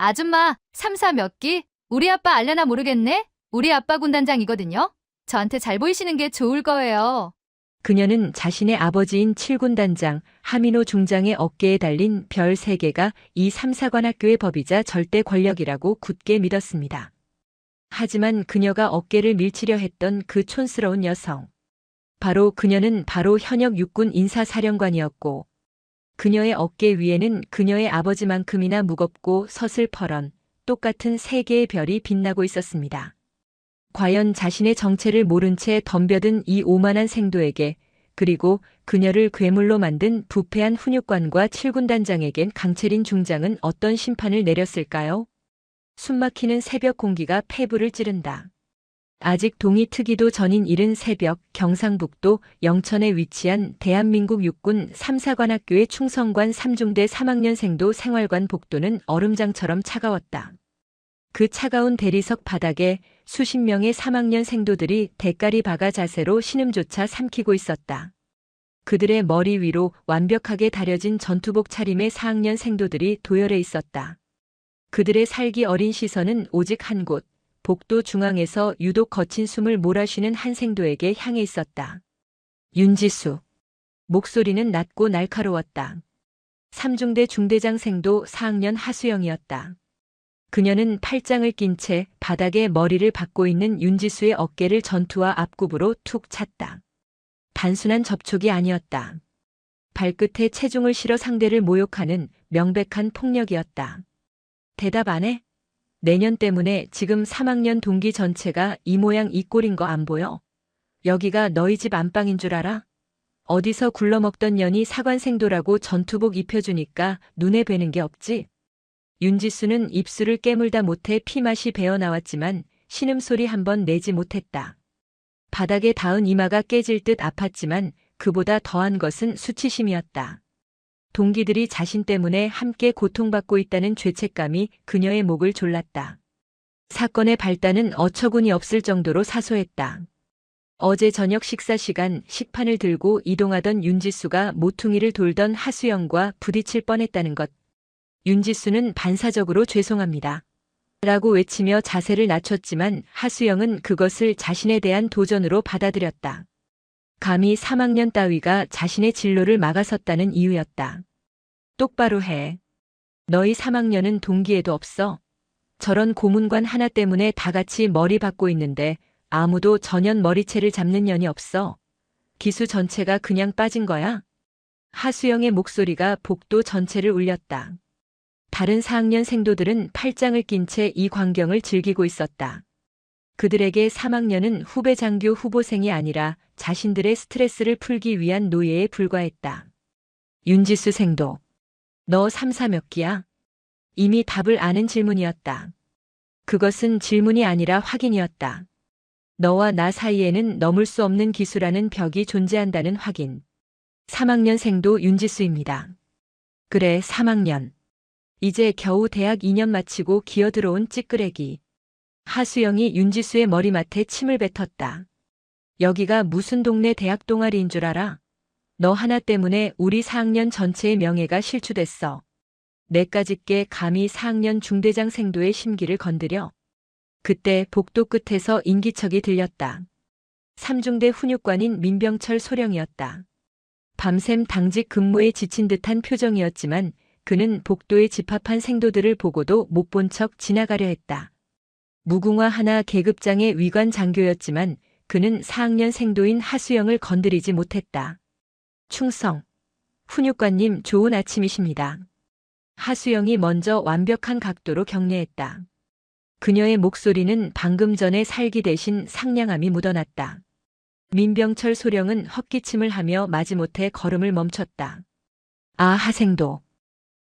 아줌마, 3사 몇 기? 우리 아빠 알려나 모르겠네? 우리 아빠 군단장이거든요. 저한테 잘 보이시는 게 좋을 거예요. 그녀는 자신의 아버지인 칠군단장 하민호 중장의 어깨에 달린 별 3개가 이 삼사관학교의 법이자 절대 권력이라고 굳게 믿었습니다. 하지만 그녀가 어깨를 밀치려 했던 그 촌스러운 여성. 그녀는 바로 현역 육군 인사사령관이었고, 그녀의 어깨 위에는 그녀의 아버지만큼이나 무겁고 서슬퍼런 똑같은 3개의 별이 빛나고 있었습니다. 과연 자신의 정체를 모른 채 덤벼든 이 오만한 생도에게, 그리고 그녀를 괴물로 만든 부패한 훈육관과 칠군단장에겐 강채린 중장은 어떤 심판을 내렸을까요? 숨막히는 새벽 공기가 폐부를 찌른다. 아직 동이 트기도 전인 이른 새벽 경상북도 영천에 위치한 대한민국 육군 3사관학교의 충성관 3중대 3학년생도 생활관 복도는 얼음장처럼 차가웠다. 그 차가운 대리석 바닥에 수십 명의 3학년 생도들이 대가리 박아 자세로 신음조차 삼키고 있었다. 그들의 머리 위로 완벽하게 다려진 전투복 차림의 4학년 생도들이 도열해 있었다. 그들의 살기 어린 시선은 오직 한 곳, 복도 중앙에서 유독 거친 숨을 몰아쉬는 한 생도에게 향해 있었다. 윤지수. 목소리는 낮고 날카로웠다. 3중대 중대장 생도 4학년 하수영이었다. 그녀는 팔짱을 낀 채 바닥에 머리를 박고 있는 윤지수의 어깨를 전투화 앞굽으로 툭 찼다. 단순한 접촉이 아니었다. 발끝에 체중을 실어 상대를 모욕하는 명백한 폭력이었다. 대답 안 해? 내년 때문에 지금 3학년 동기 전체가 이 모양 이 꼴인 거 안 보여? 여기가 너희 집 안방인 줄 알아? 어디서 굴러먹던 년이 사관생도라고 전투복 입혀주니까 눈에 뵈는 게 없지? 윤지수는 입술을 깨물다 못해 피맛이 배어나왔지만 신음소리 한 번 내지 못했다. 바닥에 닿은 이마가 깨질 듯 아팠지만 그보다 더한 것은 수치심이었다. 동기들이 자신 때문에 함께 고통받고 있다는 죄책감이 그녀의 목을 졸랐다. 사건의 발단은 어처구니 없을 정도로 사소했다. 어제 저녁 식사 시간 식판을 들고 이동하던 윤지수가 모퉁이를 돌던 하수영과 부딪힐 뻔했다는 것. 윤지수는 반사적으로 죄송합니다. 라고 외치며 자세를 낮췄지만 하수영은 그것을 자신에 대한 도전으로 받아들였다. 감히 3학년 따위가 자신의 진로를 막아섰다는 이유였다. 똑바로 해. 너희 3학년은 동기에도 없어. 저런 고문관 하나 때문에 다 같이 머리 박고 있는데 아무도 전연 머리채를 잡는 년이 없어. 기수 전체가 그냥 빠진 거야? 하수영의 목소리가 복도 전체를 울렸다. 다른 4학년 생도들은 팔짱을 낀 채 이 광경을 즐기고 있었다. 그들에게 3학년은 후배 장교 후보생이 아니라 자신들의 스트레스를 풀기 위한 노예에 불과했다. 윤지수 생도. 너 3사 몇 기야? 이미 답을 아는 질문이었다. 그것은 질문이 아니라 확인이었다. 너와 나 사이에는 넘을 수 없는 기수라는 벽이 존재한다는 확인. 3학년 생도 윤지수입니다. 그래, 3학년. 이제 겨우 대학 2년 마치고 기어들어온 찌끄레기. 하수영이 윤지수의 머리맡에 침을 뱉었다. 여기가 무슨 동네 대학 동아리인 줄 알아? 너 하나 때문에 우리 4학년 전체의 명예가 실추됐어. 내까짓게 감히 4학년 중대장 생도의 심기를 건드려. 그때 복도 끝에서 인기척이 들렸다. 3중대 훈육관인 민병철 소령이었다. 밤샘 당직 근무에 지친 듯한 표정이었지만 그는 복도에 집합한 생도들을 보고도 못 본 척 지나가려 했다. 무궁화 하나 계급장의 위관 장교였지만 그는 4학년 생도인 하수영을 건드리지 못했다. 충성. 훈육관님 좋은 아침이십니다. 하수영이 먼저 완벽한 각도로 격려했다. 그녀의 목소리는 방금 전의 살기 대신 상냥함이 묻어났다. 민병철 소령은 헛기침을 하며 마지못해 걸음을 멈췄다. 아, 하생도.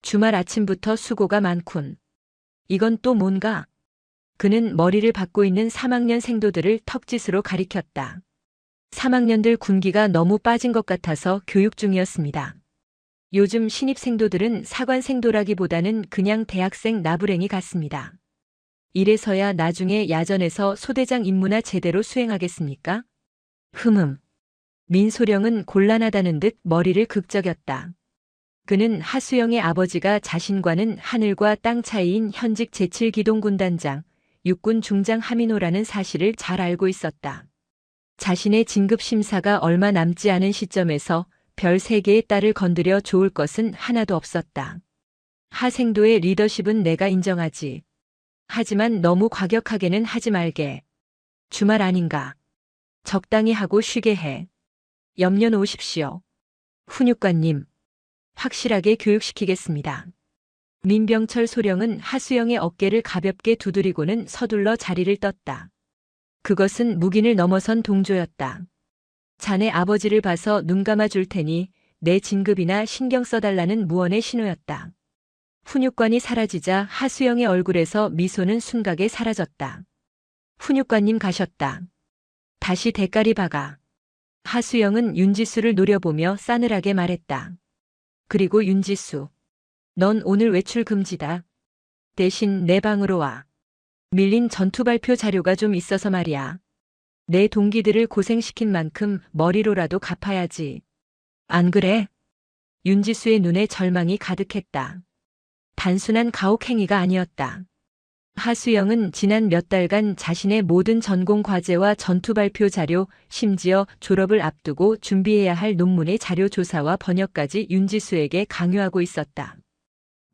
주말 아침부터 수고가 많군. 이건 또 뭔가? 그는 머리를 박고 있는 3학년 생도들을 턱짓으로 가리켰다. 3학년들 군기가 너무 빠진 것 같아서 교육 중이었습니다. 요즘 신입생도들은 사관생도라기보다는 그냥 대학생 나부랭이 같습니다. 이래서야 나중에 야전에서 소대장 임무나 제대로 수행하겠습니까? 민소령은 곤란하다는 듯 머리를 극적였다. 그는 하수영의 아버지가 자신과는 하늘과 땅 차이인 현직 제7기동군단장, 육군 중장 하민호라는 사실을 잘 알고 있었다. 자신의 진급 심사가 얼마 남지 않은 시점에서 별 3개의 딸을 건드려 좋을 것은 하나도 없었다. 하생도의 리더십은 내가 인정하지. 하지만 너무 과격하게는 하지 말게. 주말 아닌가. 적당히 하고 쉬게 해. 염려 놓으십시오. 훈육관님, 확실하게 교육시키겠습니다. 민병철 소령은 하수영의 어깨를 가볍게 두드리고는 서둘러 자리를 떴다. 그것은 묵인을 넘어선 동조였다. 자네 아버지를 봐서 눈 감아 줄 테니 내 진급이나 신경 써달라는 무언의 신호였다. 훈육관이 사라지자 하수영의 얼굴에서 미소는 순간에 사라졌다. 훈육관님 가셨다. 다시 대가리 박아. 하수영은 윤지수를 노려보며 싸늘하게 말했다. 그리고 윤지수, 넌 오늘 외출 금지다. 대신 내 방으로 와. 밀린 전투 발표 자료가 좀 있어서 말이야. 내 동기들을 고생시킨 만큼 머리로라도 갚아야지. 안 그래? 윤지수의 눈에 절망이 가득했다. 단순한 가혹행위가 아니었다. 하수영은 지난 몇 달간 자신의 모든 전공 과제와 전투 발표 자료, 심지어 졸업을 앞두고 준비해야 할 논문의 자료 조사와 번역까지 윤지수에게 강요하고 있었다.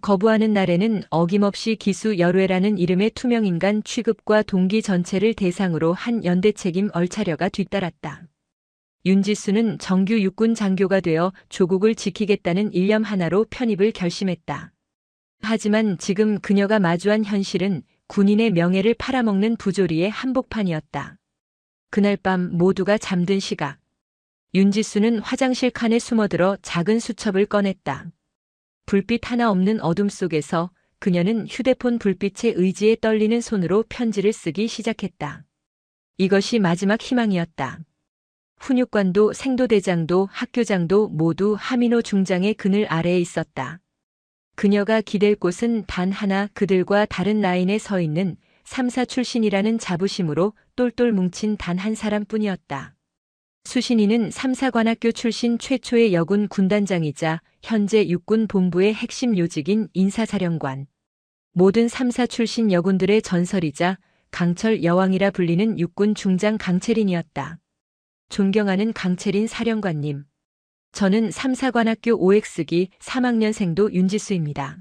거부하는 날에는 어김없이 기수 열외라는 이름의 투명인간 취급과 동기 전체를 대상으로 한 연대 책임 얼차려가 뒤따랐다. 윤지수는 정규 육군 장교가 되어 조국을 지키겠다는 일념 하나로 편입을 결심했다. 하지만 지금 그녀가 마주한 현실은 군인의 명예를 팔아먹는 부조리의 한복판이었다. 그날 밤 모두가 잠든 시각. 윤지수는 화장실 칸에 숨어들어 작은 수첩을 꺼냈다. 불빛 하나 없는 어둠 속에서 그녀는 휴대폰 불빛에 의지에 떨리는 손으로 편지를 쓰기 시작했다. 이것이 마지막 희망이었다. 훈육관도 생도대장도 학교장도 모두 하민호 중장의 그늘 아래에 있었다. 그녀가 기댈 곳은 단 하나, 그들과 다른 라인에 서 있는 3사 출신이라는 자부심으로 똘똘 뭉친 단 한 사람뿐이었다. 수신이는 3사관학교 출신 최초의 여군 군단장이자 현재 육군 본부의 핵심 요직인 인사사령관. 모든 3사 출신 여군들의 전설이자 강철 여왕이라 불리는 육군 중장 강채린이었다. 존경하는 강채린 사령관님. 저는 3사관학교 OX기 3학년생도 윤지수입니다.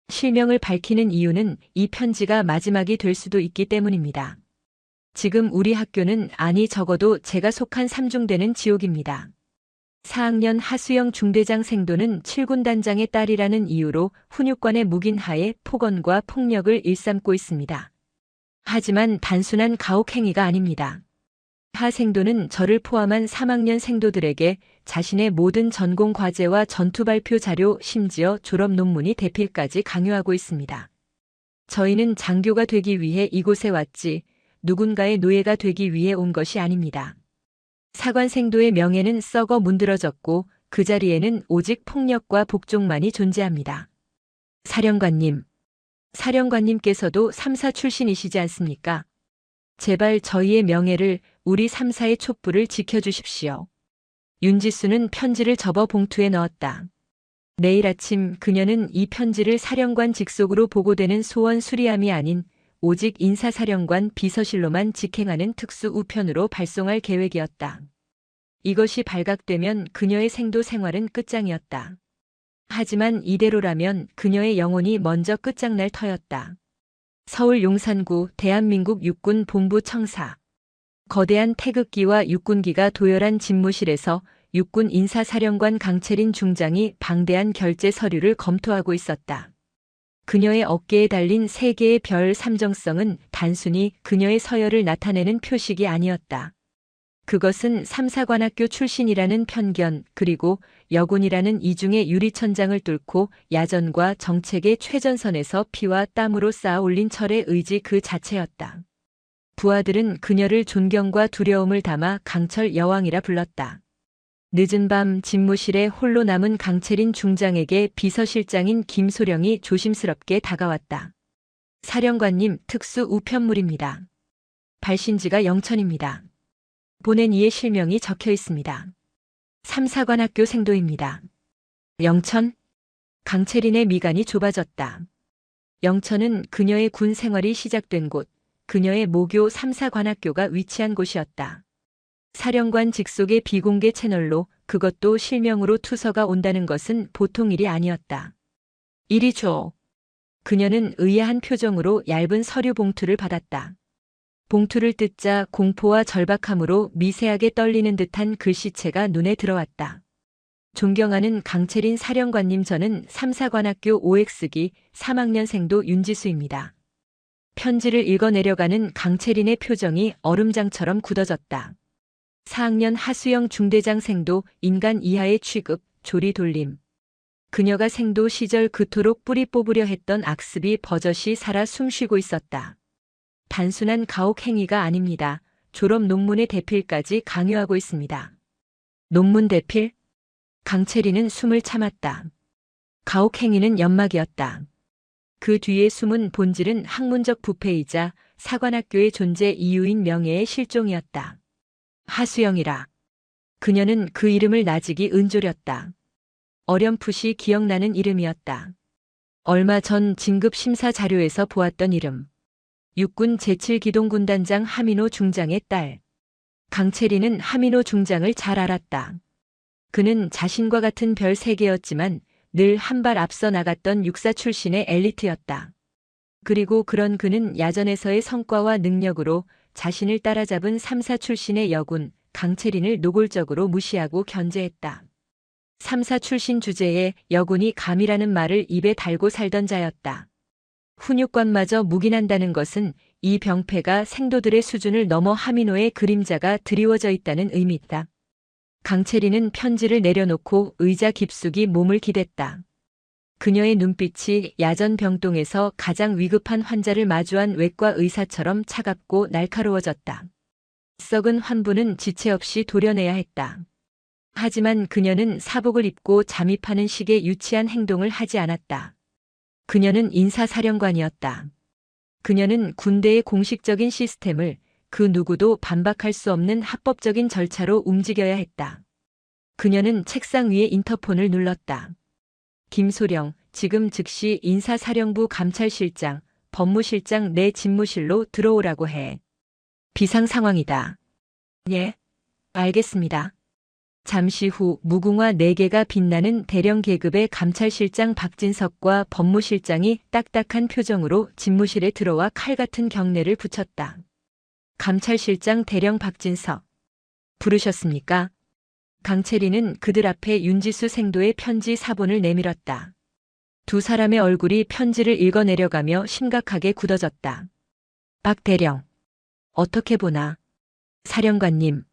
실명을 밝히는 이유는 이 편지가 마지막이 될 수도 있기 때문입니다. 지금 우리 학교는 아니 적어도 제가 속한 3중대는 지옥입니다. 4학년 하수영 중대장 생도는 7군단장의 딸이라는 이유로 훈육관의 묵인하에 폭언과 폭력을 일삼고 있습니다. 하지만 단순한 가혹행위가 아닙니다. 하 생도는 저를 포함한 3학년 생도들에게 자신의 모든 전공 과제와 전투 발표 자료, 심지어 졸업 논문이 대필까지 강요하고 있습니다. 저희는 장교가 되기 위해 이곳에 왔지 누군가의 노예가 되기 위해 온 것이 아닙니다. 사관생도의 명예는 썩어 문드러졌고 그 자리에는 오직 폭력과 복종만이 존재합니다. 사령관님, 사령관님께서도 3사 출신이시지 않습니까? 제발 저희의 명예를, 우리 3사의 촛불을 지켜주십시오. 윤지수는 편지를 접어 봉투에 넣었다. 내일 아침 그녀는 이 편지를 사령관 직속으로 보고되는 소원 수리함이 아닌 오직 인사사령관 비서실로만 직행하는 특수 우편으로 발송할 계획이었다. 이것이 발각되면 그녀의 생도 생활은 끝장이었다. 하지만 이대로라면 그녀의 영혼이 먼저 끝장날 터였다. 서울 용산구 대한민국 육군 본부 청사. 거대한 태극기와 육군기가 도열한 집무실에서 육군 인사사령관 강채린 중장이 방대한 결제 서류를 검토하고 있었다. 그녀의 어깨에 달린 3개의 별 삼정성은 단순히 그녀의 서열을 나타내는 표식이 아니었다. 그것은 3사관학교 출신이라는 편견, 그리고 여군이라는 이중의 유리천장을 뚫고 야전과 정책의 최전선에서 피와 땀으로 쌓아 올린 철의 의지 그 자체였다. 부하들은 그녀를 존경과 두려움을 담아 강철 여왕이라 불렀다. 늦은 밤 집무실에 홀로 남은 강채린 중장에게 비서실장인 김소령이 조심스럽게 다가왔다. 사령관님, 특수 우편물입니다. 발신지가 영천입니다. 보낸 이의 실명이 적혀 있습니다. 3사관학교 생도입니다. 영천? 강채린의 미간이 좁아졌다. 영천은 그녀의 군 생활이 시작된 곳, 그녀의 모교 3사관학교가 위치한 곳이었다. 사령관 직속의 비공개 채널로 그것도 실명으로 투서가 온다는 것은 보통 일이 아니었다. 이리 줘. 그녀는 의아한 표정으로 얇은 서류 봉투를 받았다. 봉투를 뜯자 공포와 절박함으로 미세하게 떨리는 듯한 글씨체가 눈에 들어왔다. 존경하는 강채린 사령관님, 저는 3사관학교 OX기 3학년생도 윤지수입니다. 편지를 읽어내려가는 강채린의 표정이 얼음장처럼 굳어졌다. 4학년 하수영 중대장생도 인간 이하의 취급, 조리 돌림. 그녀가 생도 시절 그토록 뿌리 뽑으려 했던 악습이 버젓이 살아 숨쉬고 있었다. 단순한 가혹 행위가 아닙니다. 졸업 논문의 대필까지 강요하고 있습니다. 논문 대필? 강채린은 숨을 참았다. 가혹 행위는 연막이었다. 그 뒤에 숨은 본질은 학문적 부패이자 사관학교의 존재 이유인 명예의 실종이었다. 하수영이라. 그녀는 그 이름을 나직이 은조렸다. 어렴풋이 기억나는 이름이었다. 얼마 전 진급 심사 자료에서 보았던 이름. 육군 제7기동군단장 하민호 중장의 딸. 강채린은 하민호 중장을 잘 알았다. 그는 자신과 같은 별 3개였지만 늘 한 발 앞서 나갔던 육사 출신의 엘리트였다. 그리고 그런 그는 야전에서의 성과와 능력으로 자신을 따라잡은 3사 출신의 여군 강채린을 노골적으로 무시하고 견제했다. 3사 출신 주제에 여군이 감이라는 말을 입에 달고 살던 자였다. 훈육관마저 묵인한다는 것은 이 병폐가 생도들의 수준을 넘어 하민호의 그림자가 드리워져 있다는 의미다. 강채린은 편지를 내려놓고 의자 깊숙이 몸을 기댔다. 그녀의 눈빛이 야전 병동에서 가장 위급한 환자를 마주한 외과 의사처럼 차갑고 날카로워졌다. 썩은 환부는 지체 없이 도려내야 했다. 하지만 그녀는 사복을 입고 잠입하는 식의 유치한 행동을 하지 않았다. 그녀는 인사사령관이었다. 그녀는 군대의 공식적인 시스템을 그 누구도 반박할 수 없는 합법적인 절차로 움직여야 했다. 그녀는 책상 위에 인터폰을 눌렀다. 김소령, 지금 즉시 인사사령부 감찰실장, 법무실장 내 집무실로 들어오라고 해. 비상 상황이다. 예, 알겠습니다. 잠시 후 무궁화 4개가 빛나는 대령 계급의 감찰실장 박진석과 법무실장이 딱딱한 표정으로 집무실에 들어와 칼 같은 경례를 붙였다. 감찰실장 대령 박진석. 부르셨습니까? 강채린은 그들 앞에 윤지수 생도의 편지 사본을 내밀었다. 두 사람의 얼굴이 편지를 읽어내려가며 심각하게 굳어졌다. 박 대령. 어떻게 보나? 사령관님.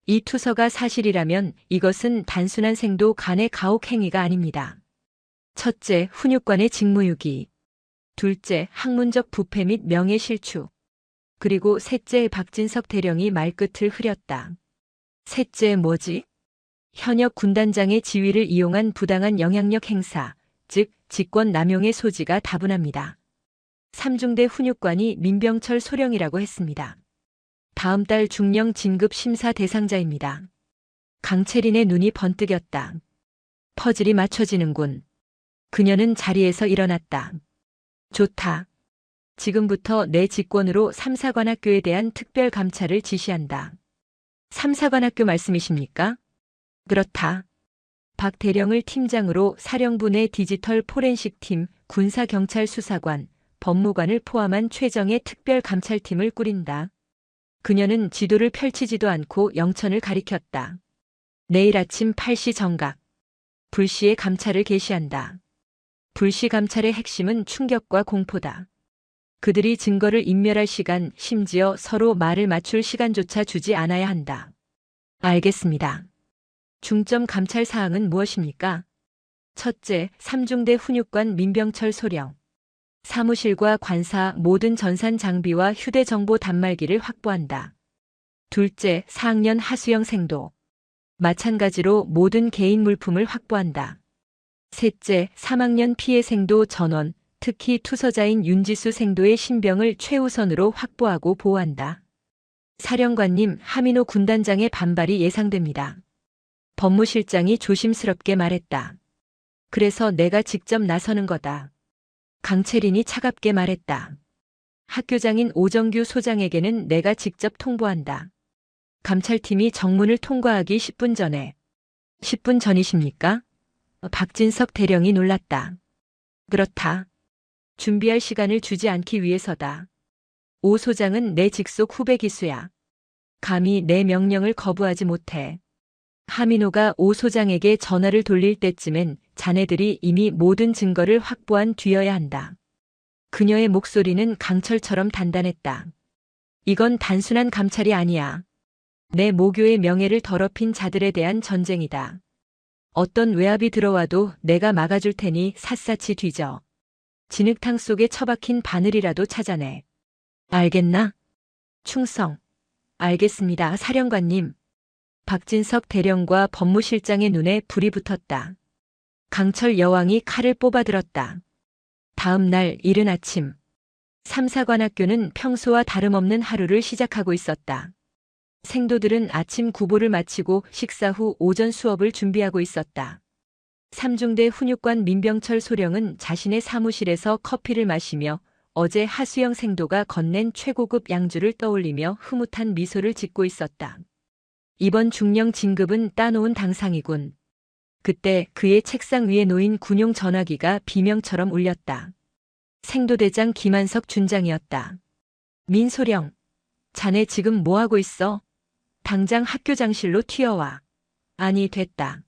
이 투서가 사실이라면 이것은 단순한 생도 간의 가혹 행위가 아닙니다. 첫째, 훈육관의 직무유기. 둘째, 학문적 부패 및 명예 실추. 그리고 셋째, 박진석 대령이 말끝을 흐렸다. 셋째 뭐지? 현역 군단장의 지위를 이용한 부당한 영향력 행사, 즉 직권 남용의 소지가 다분합니다. 3중대 훈육관이 민병철 소령이라고 했습니다. 다음 달 중령 진급 심사 대상자입니다. 강채린의 눈이 번뜩였다. 퍼즐이 맞춰지는군. 그녀는 자리에서 일어났다. 좋다. 지금부터 내 직권으로 3사관학교에 대한 특별 감찰을 지시한다. 3사관학교 말씀이십니까? 그렇다. 박 대령을 팀장으로 사령부 내 디지털 포렌식 팀, 군사경찰수사관, 법무관을 포함한 최정의 특별 감찰팀을 꾸린다. 그녀는 지도를 펼치지도 않고 영천을 가리켰다. 내일 아침 8시 정각. 불시에 감찰을 개시한다. 불시 감찰의 핵심은 충격과 공포다. 그들이 증거를 인멸할 시간, 심지어 서로 말을 맞출 시간조차 주지 않아야 한다. 알겠습니다. 중점 감찰 사항은 무엇입니까? 첫째, 3중대 훈육관 민병철 소령. 사무실과 관사 모든 전산 장비와 휴대정보 단말기를 확보한다. 둘째, 4학년 하수영 생도. 마찬가지로 모든 개인 물품을 확보한다. 셋째, 3학년 피해 생도 전원, 특히 투서자인 윤지수 생도의 신병을 최우선으로 확보하고 보호한다. 사령관님, 하민호 군단장의 반발이 예상됩니다. 법무실장이 조심스럽게 말했다. 그래서 내가 직접 나서는 거다. 강채린이 차갑게 말했다. 학교장인 오정규 소장에게는 내가 직접 통보한다. 감찰팀이 정문을 통과하기 10분 전에. 10분 전이십니까? 박진석 대령이 놀랐다. 그렇다. 준비할 시간을 주지 않기 위해서다. 오 소장은 내 직속 후배 기수야. 감히 내 명령을 거부하지 못해. 하민호가 오 소장에게 전화를 돌릴 때쯤엔 자네들이 이미 모든 증거를 확보한 뒤여야 한다. 그녀의 목소리는 강철처럼 단단했다. 이건 단순한 감찰이 아니야. 내 모교의 명예를 더럽힌 자들에 대한 전쟁이다. 어떤 외압이 들어와도 내가 막아줄 테니 샅샅이 뒤져. 진흙탕 속에 처박힌 바늘이라도 찾아내. 알겠나? 충성. 알겠습니다, 사령관님. 박진석 대령과 법무실장의 눈에 불이 붙었다. 강철 여왕이 칼을 뽑아들었다. 다음 날 이른 아침. 삼사관학교는 평소와 다름없는 하루를 시작하고 있었다. 생도들은 아침 구보를 마치고 식사 후 오전 수업을 준비하고 있었다. 삼중대 훈육관 민병철 소령은 자신의 사무실에서 커피를 마시며 어제 하수영 생도가 건넨 최고급 양주를 떠올리며 흐뭇한 미소를 짓고 있었다. 이번 중령 진급은 따놓은 당상이군. 그때 그의 책상 위에 놓인 군용 전화기가 비명처럼 울렸다. 생도대장 김한석 준장이었다. 민소령, 자네 지금 뭐하고 있어? 당장 학교장실로 튀어와. 아니, 됐다.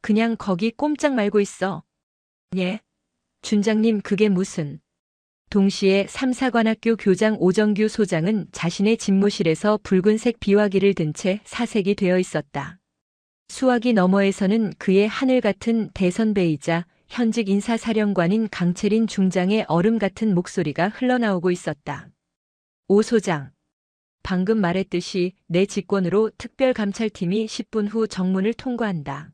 그냥 거기 꼼짝 말고 있어. 예? 준장님, 그게 무슨... 동시에 삼사관학교 교장 오정규 소장은 자신의 집무실에서 붉은색 비화기를 든 채 사색이 되어 있었다. 수화기 너머에서는 그의 하늘 같은 대선배이자 현직 인사사령관인 강채린 중장의 얼음 같은 목소리가 흘러나오고 있었다. 오 소장, 방금 말했듯이 내 직권으로 특별감찰팀이 10분 후 정문을 통과한다.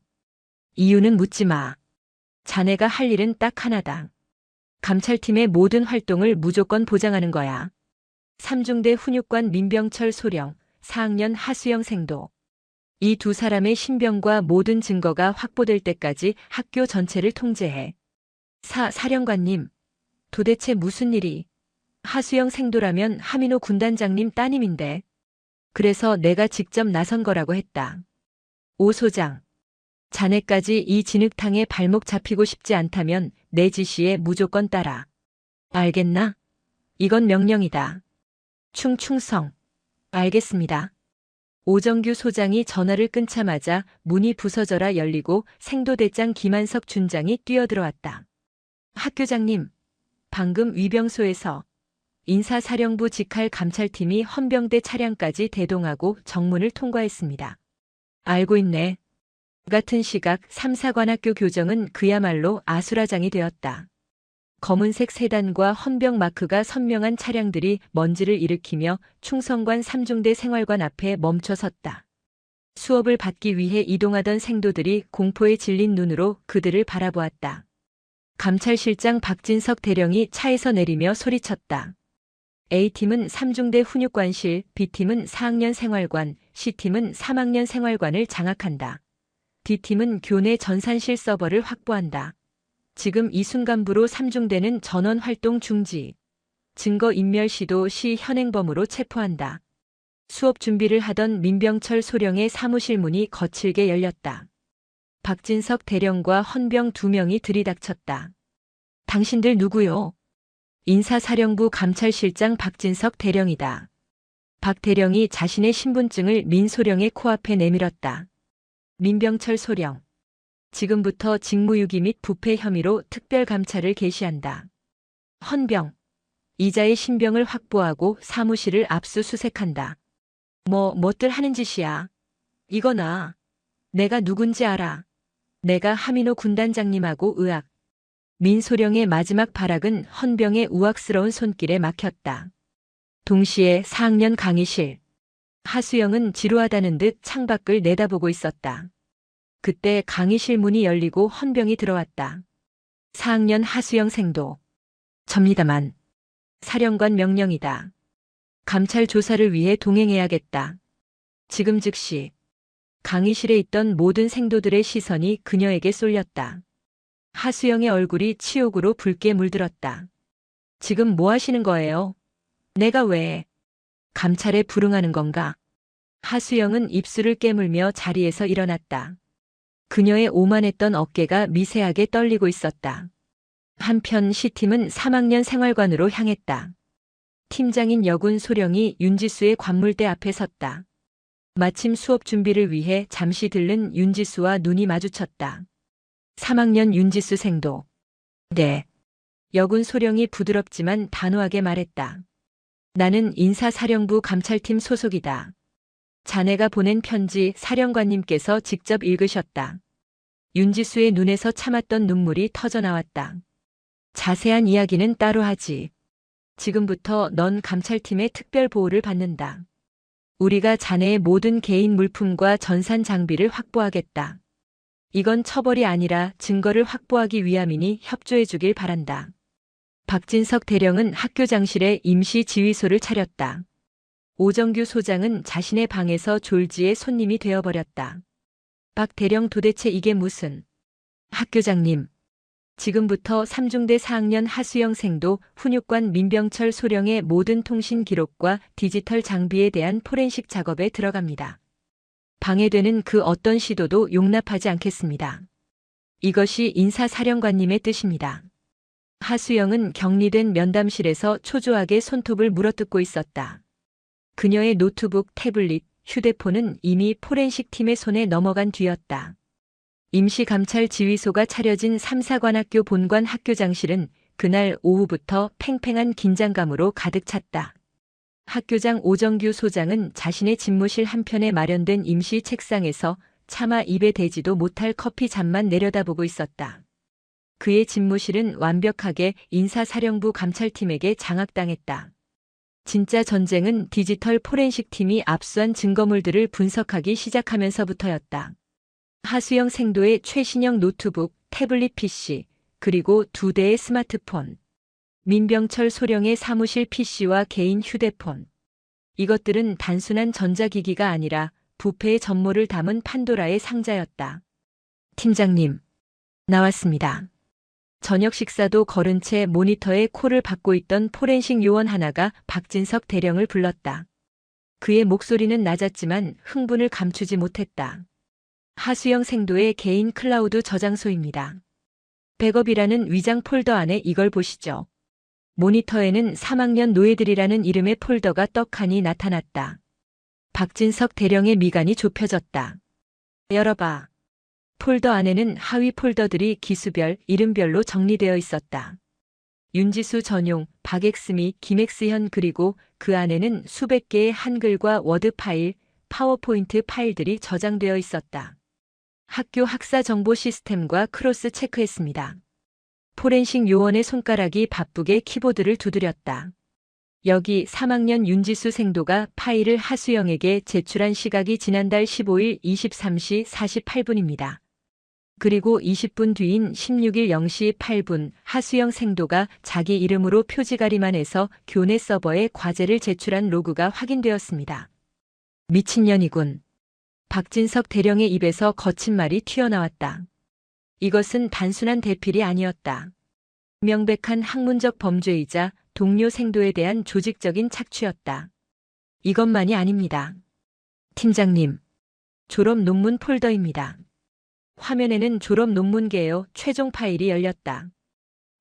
이유는 묻지 마. 자네가 할 일은 딱 하나다. 감찰팀의 모든 활동을 무조건 보장하는 거야. 삼중대 훈육관 민병철 소령, 4학년 하수영 생도. 이 두 사람의 신병과 모든 증거가 확보될 때까지 학교 전체를 통제해. 사령관님, 도대체 무슨 일이? 하수영 생도라면 하민호 군단장님 따님인데. 그래서 내가 직접 나선 거라고 했다. 오 소장, 자네까지 이 진흙탕에 발목 잡히고 싶지 않다면 내 지시에 무조건 따라. 알겠나? 이건 명령이다. 충성. 알겠습니다. 오정규 소장이 전화를 끊자마자 문이 부서져라 열리고 생도대장 김한석 준장이 뛰어들어왔다. 학교장님, 방금 위병소에서 인사사령부 직할 감찰팀이 헌병대 차량까지 대동하고 정문을 통과했습니다. 알고 있네. 같은 시각 삼사관학교 교정은 그야말로 아수라장이 되었다. 검은색 세단과 헌병 마크가 선명한 차량들이 먼지를 일으키며 충성관 3중대 생활관 앞에 멈춰 섰다. 수업을 받기 위해 이동하던 생도들이 공포에 질린 눈으로 그들을 바라보았다. 감찰실장 박진석 대령이 차에서 내리며 소리쳤다. A팀은 3중대 훈육관실, B팀은 4학년 생활관, C팀은 3학년 생활관을 장악한다. D팀은 교내 전산실 서버를 확보한다. 지금 이 순간부로 3중대는 전원 활동 중지. 증거 인멸 시도 시 현행범으로 체포한다. 수업 준비를 하던 민병철 소령의 사무실 문이 거칠게 열렸다. 박진석 대령과 헌병 2명이 들이닥쳤다. 당신들 누구요? 인사사령부 감찰실장 박진석 대령이다. 박 대령이 자신의 신분증을 민 소령의 코앞에 내밀었다. 민병철 소령. 지금부터 직무유기 및 부패 혐의로 특별감찰을 개시한다. 헌병. 이자의 신병을 확보하고 사무실을 압수수색한다. 뭐들 하는 짓이야. 이거나. 내가 누군지 알아. 내가 하민호 군단장님하고 의학. 민소령의 마지막 발악은 헌병의 우악스러운 손길에 막혔다. 동시에 4학년 강의실. 하수영은 지루하다는 듯 창밖을 내다보고 있었다. 그때 강의실 문이 열리고 헌병이 들어왔다. 4학년 하수영 생도. 접니다만. 사령관 명령이다. 감찰 조사를 위해 동행해야겠다. 지금 즉시. 강의실에 있던 모든 생도들의 시선이 그녀에게 쏠렸다. 하수영의 얼굴이 치욕으로 붉게 물들었다. 지금 뭐 하시는 거예요? 내가 왜 감찰에 불응하는 건가? 하수영은 입술을 깨물며 자리에서 일어났다. 그녀의 오만했던 어깨가 미세하게 떨리고 있었다. 한편 C팀은 3학년 생활관으로 향했다. 팀장인 여군 소령이 윤지수의 관물대 앞에 섰다. 마침 수업 준비를 위해 잠시 들른 윤지수와 눈이 마주쳤다. 3학년 윤지수 생도. 네. 여군 소령이 부드럽지만 단호하게 말했다. 나는 인사사령부 감찰팀 소속이다. 자네가 보낸 편지 사령관님께서 직접 읽으셨다. 윤지수의 눈에서 참았던 눈물이 터져나왔다. 자세한 이야기는 따로 하지. 지금부터 넌 감찰팀의 특별 보호를 받는다. 우리가 자네의 모든 개인 물품과 전산 장비를 확보하겠다. 이건 처벌이 아니라 증거를 확보하기 위함이니 협조해 주길 바란다. 박진석 대령은 학교 장실에 임시 지휘소를 차렸다. 오정규 소장은 자신의 방에서 졸지의 손님이 되어버렸다. 박 대령 도대체 이게 무슨... 학교장님. 지금부터 3중대 4학년 하수영 생도 훈육관 민병철 소령의 모든 통신 기록과 디지털 장비에 대한 포렌식 작업에 들어갑니다. 방해되는 그 어떤 시도도 용납하지 않겠습니다. 이것이 인사사령관님의 뜻입니다. 하수영은 격리된 면담실에서 초조하게 손톱을 물어뜯고 있었다. 그녀의 노트북, 태블릿, 휴대폰은 이미 포렌식 팀의 손에 넘어간 뒤였다. 임시감찰지휘소가 차려진 3사관학교 본관 학교장실은 그날 오후부터 팽팽한 긴장감으로 가득 찼다. 학교장 오정규 소장은 자신의 집무실 한편에 마련된 임시 책상에서 차마 입에 대지도 못할 커피 잔만 내려다보고 있었다. 그의 집무실은 완벽하게 인사사령부 감찰팀에게 장악당했다. 진짜 전쟁은 디지털 포렌식 팀이 압수한 증거물들을 분석하기 시작하면서부터였다. 하수영 생도의 최신형 노트북, 태블릿 PC, 그리고 2대의 스마트폰. 민병철 소령의 사무실 PC와 개인 휴대폰. 이것들은 단순한 전자기기가 아니라 부패의 전모를 담은 판도라의 상자였다. 팀장님, 나왔습니다. 저녁 식사도 거른 채 모니터에 콜을 받고 있던 포렌식 요원 하나가 박진석 대령을 불렀다. 그의 목소리는 낮았지만 흥분을 감추지 못했다. 하수영 생도의 개인 클라우드 저장소입니다. 백업이라는 위장 폴더 안에 이걸 보시죠. 모니터에는 3학년 노예들이라는 이름의 폴더가 떡하니 나타났다. 박진석 대령의 미간이 좁혀졌다. 열어봐. 폴더 안에는 하위 폴더들이 기수별, 이름별로 정리되어 있었다. 윤지수 전용, 박엑스미, 김엑스현 그리고 그 안에는 수백 개의 한글과 워드 파일, 파워포인트 파일들이 저장되어 있었다. 학교 학사 정보 시스템과 크로스 체크했습니다. 포렌식 요원의 손가락이 바쁘게 키보드를 두드렸다. 여기 3학년 윤지수 생도가 파일을 하수영에게 제출한 시각이 지난달 15일 23시 48분입니다. 그리고 20분 뒤인 16일 0시 8분 하수영 생도가 자기 이름으로 표지가리만 해서 교내 서버에 과제를 제출한 로그가 확인되었습니다. 미친년이군. 박진석 대령의 입에서 거친 말이 튀어나왔다. 이것은 단순한 대필이 아니었다. 명백한 학문적 범죄이자 동료 생도에 대한 조직적인 착취였다. 이것만이 아닙니다. 팀장님, 졸업 논문 폴더입니다. 화면에는 졸업 논문계의 최종 파일이 열렸다.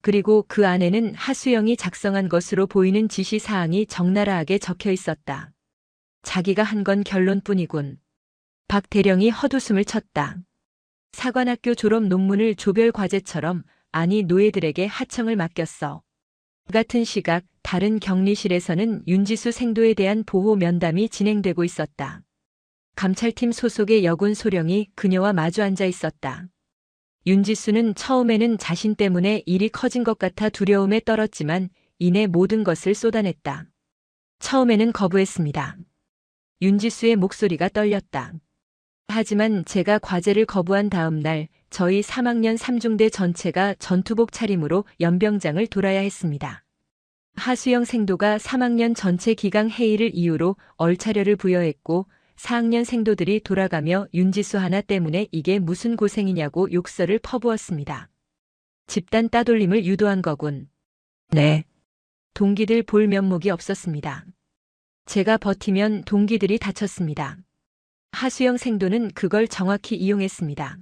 그리고 그 안에는 하수영이 작성한 것으로 보이는 지시사항이 적나라하게 적혀 있었다. 자기가 한 건 결론뿐이군. 박 대령이 헛웃음을 쳤다. 사관학교 졸업 논문을 조별 과제처럼 아니 노예들에게 하청을 맡겼어. 같은 시각 다른 격리실에서는 윤지수 생도에 대한 보호 면담이 진행되고 있었다. 감찰팀 소속의 여군 소령이 그녀와 마주 앉아 있었다. 윤지수는 처음에는 자신 때문에 일이 커진 것 같아 두려움에 떨었지만 이내 모든 것을 쏟아냈다. 처음에는 거부했습니다. 윤지수의 목소리가 떨렸다. 하지만 제가 과제를 거부한 다음 날 저희 3학년 3중대 전체가 전투복 차림으로 연병장을 돌아야 했습니다. 하수영 생도가 3학년 전체 기강 회의를 이유로 얼차려를 부여했고 4학년 생도들이 돌아가며 윤지수 하나 때문에 이게 무슨 고생이냐고 욕설을 퍼부었습니다. 집단 따돌림을 유도한 거군. 네. 동기들 볼 면목이 없었습니다. 제가 버티면 동기들이 다쳤습니다. 하수영 생도는 그걸 정확히 이용했습니다.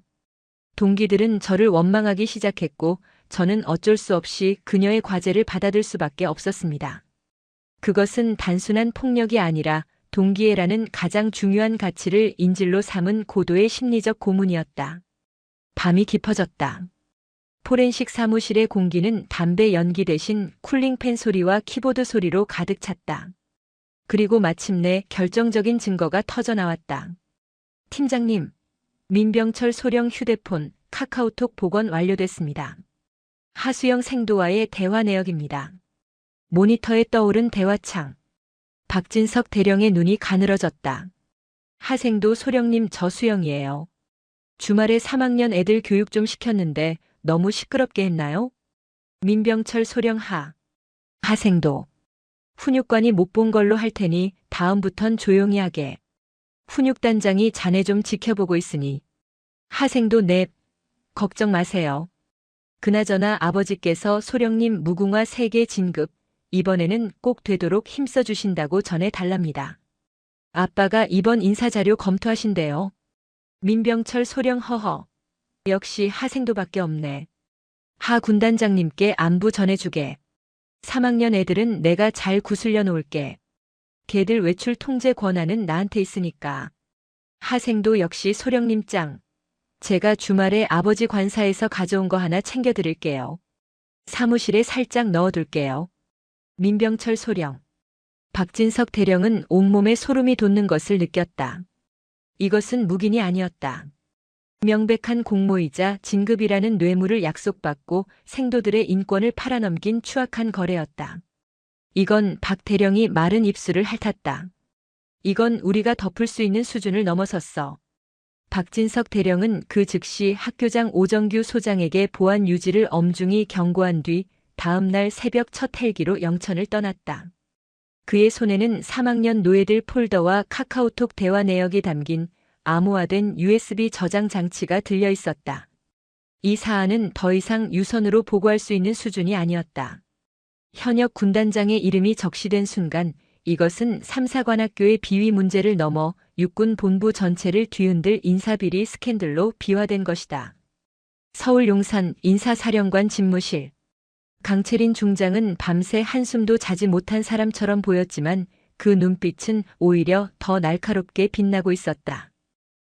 동기들은 저를 원망하기 시작했고 저는 어쩔 수 없이 그녀의 과제를 받아들 수밖에 없었습니다. 그것은 단순한 폭력이 아니라 동기애라는 가장 중요한 가치를 인질로 삼은 고도의 심리적 고문이었다. 밤이 깊어졌다. 포렌식 사무실의 공기는 담배 연기 대신 쿨링팬 소리와 키보드 소리로 가득 찼다. 그리고 마침내 결정적인 증거가 터져나왔다. 팀장님, 민병철 소령 휴대폰, 카카오톡 복원 완료됐습니다. 하수영 생도와의 대화 내역입니다. 모니터에 떠오른 대화창. 박진석 대령의 눈이 가늘어졌다. 하생도 소령님 저 수영이에요. 주말에 3학년 애들 교육 좀 시켰는데 너무 시끄럽게 했나요? 민병철 소령 하생도. 훈육관이 못 본 걸로 할 테니 다음부턴 조용히 하게. 훈육단장이 자네 좀 지켜보고 있으니. 하생도 넵. 걱정 마세요. 그나저나 아버지께서 소령님 무궁화 3개 진급, 이번에는 꼭 되도록 힘써 주신다고 전해 달랍니다. 아빠가 이번 인사자료 검토하신대요. 민병철 소령 허허. 역시 하생도밖에 없네. 하 군단장님께 안부 전해주게. 3학년 애들은 내가 잘 구슬려 놓을게. 걔들 외출 통제 권한은 나한테 있으니까. 하생도 역시 소령님 짱. 제가 주말에 아버지 관사에서 가져온 거 하나 챙겨드릴게요. 사무실에 살짝 넣어둘게요. 민병철 소령. 박진석 대령은 온몸에 소름이 돋는 것을 느꼈다. 이것은 묵인이 아니었다. 명백한 공모이자 진급이라는 뇌물을 약속받고 생도들의 인권을 팔아넘긴 추악한 거래였다. 이건 박 대령이 마른 입술을 핥았다. 이건 우리가 덮을 수 있는 수준을 넘어섰어. 박진석 대령은 그 즉시 학교장 오정규 소장에게 보안 유지를 엄중히 경고한 뒤 다음 날 새벽 첫 헬기로 영천을 떠났다. 그의 손에는 3학년 노예들 폴더와 카카오톡 대화 내역이 담긴 암호화된 USB 저장 장치가 들려 있었다. 이 사안은 더 이상 유선으로 보고할 수 있는 수준이 아니었다. 현역 군단장의 이름이 적시된 순간 이것은 3사관학교의 비위 문제를 넘어 육군 본부 전체를 뒤흔들 인사비리 스캔들로 비화된 것이다. 서울 용산 인사사령관 집무실. 강채린 중장은 밤새 한숨도 자지 못한 사람처럼 보였지만 그 눈빛은 오히려 더 날카롭게 빛나고 있었다.